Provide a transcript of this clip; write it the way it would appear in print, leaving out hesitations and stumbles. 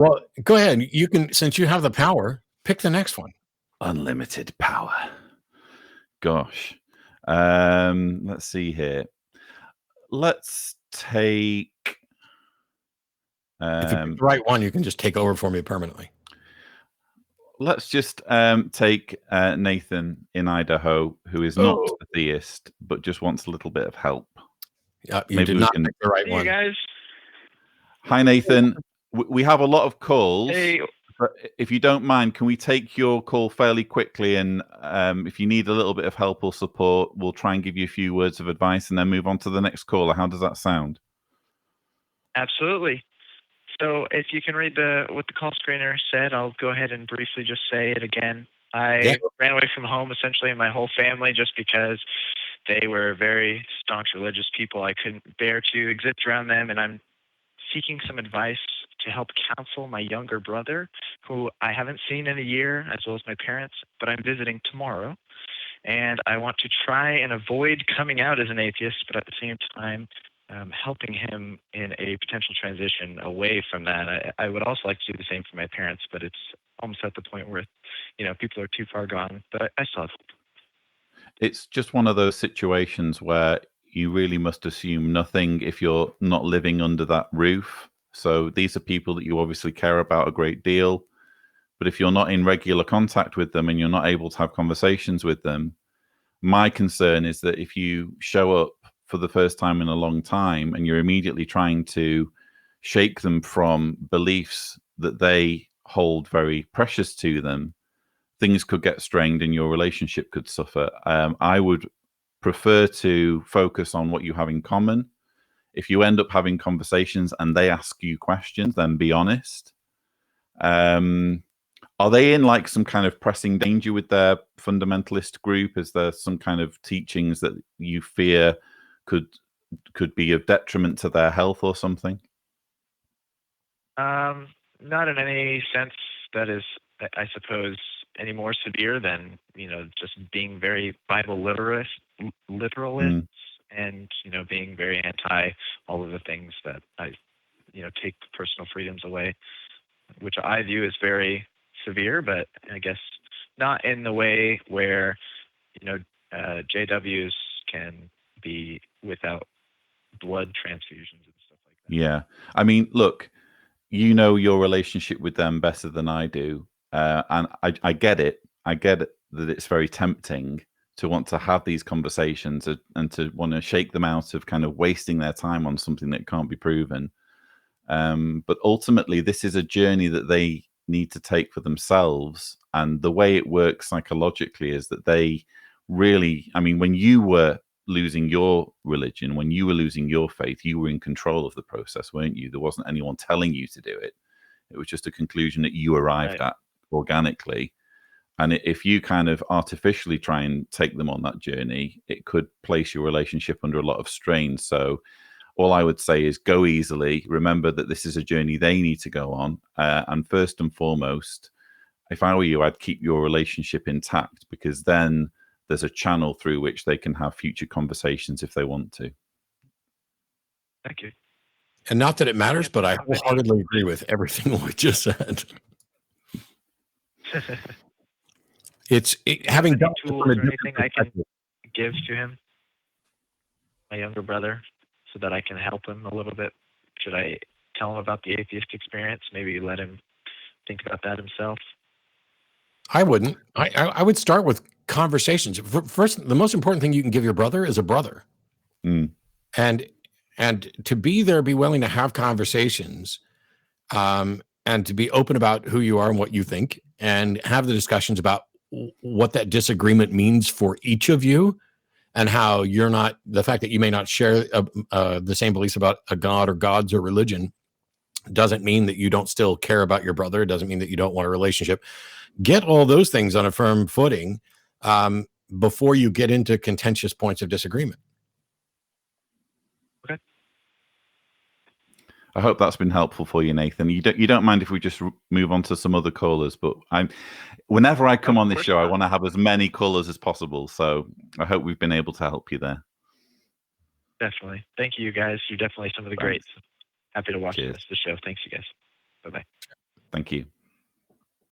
Well, go ahead. You can, since you have the power, pick the next one. Unlimited power. Gosh. Let's see here. Let's take... if you pick the right one, you can just take over for me permanently. Let's just take Nathan in Idaho, who is not a theist, but just wants a little bit of help. You did not pick the right one. Hey, guys. Hi, Nathan. We have a lot of calls. Hey. But if you don't mind, can we take your call fairly quickly? And if you need a little bit of help or support, we'll try and give you a few words of advice and then move on to the next caller. How does that sound? Absolutely. So if you can read what the call screener said, I'll go ahead and briefly just say it again. I ran away from home, essentially, and my whole family, just because they were very staunch religious people. I couldn't bear to exist around them, and I'm seeking some advice to help counsel my younger brother, who I haven't seen in a year, as well as my parents, but I'm visiting tomorrow. And I want to try and avoid coming out as an atheist, but at the same time, helping him in a potential transition away from that. I would also like to do the same for my parents, but it's almost at the point where, people are too far gone. But I still have hope. It's just one of those situations where you really must assume nothing if you're not living under that roof. So these are people that you obviously care about a great deal. But if you're not in regular contact with them and you're not able to have conversations with them, my concern is that if you show up for the first time in a long time and you're immediately trying to shake them from beliefs that they hold very precious to them, things could get strained and your relationship could suffer. I would prefer to focus on what you have in common. If you end up having conversations and they ask you questions, then be honest. Are they in like some kind of pressing danger with their fundamentalist group? Is there some kind of teachings that you fear could be of detriment to their health or something? Not in any sense that is, I suppose, any more severe than, just being very Bible literalists and, being very anti all of the things that I, take personal freedoms away, which I view as very severe, but I guess not in the way where, JWs can be without blood transfusions and stuff like that. Yeah. I mean, look, your relationship with them better than I do. And I get it. I get it that it's very tempting to want to have these conversations and to want to shake them out of kind of wasting their time on something that can't be proven. But ultimately, this is a journey that they need to take for themselves. And the way it works psychologically is that they really, when you were losing your religion, when you were losing your faith, you were in control of the process, weren't you? There wasn't anyone telling you to do it. It was just a conclusion that you arrived at organically. And if you kind of artificially try and take them on that journey, it could place your relationship under a lot of strain. So all I would say is go easily. Remember that this is a journey they need to go on. And first and foremost, if I were you, I'd keep your relationship intact, because then there's a channel through which they can have future conversations if they want to. Thank you. And not that it matters, but I wholeheartedly agree with everything Lloyd just said. Having done tools or anything I can give to him, my younger brother, so that I can help him a little bit. Should I tell him about the Atheist Experience? Maybe let him think about that himself. I wouldn't. I would start with conversations. First, the most important thing you can give your brother is a brother. And to be there, be willing to have conversations, and to be open about who you are and what you think, and have the discussions about what that disagreement means for each of you, and how the fact that you may not share the same beliefs about a God or gods or religion doesn't mean that you don't still care about your brother. It doesn't mean that you don't want a relationship. Get all those things on a firm footing before you get into contentious points of disagreement. Okay. I hope that's been helpful for you, Nathan. You don't mind if we just move on to some other callers, but whenever I come on this show, I want to have as many callers as possible. So I hope we've been able to help you there. Definitely. Thank you, guys. You're definitely some of the greats. Happy to watch the show. Thanks, you guys. Bye-bye. Thank you.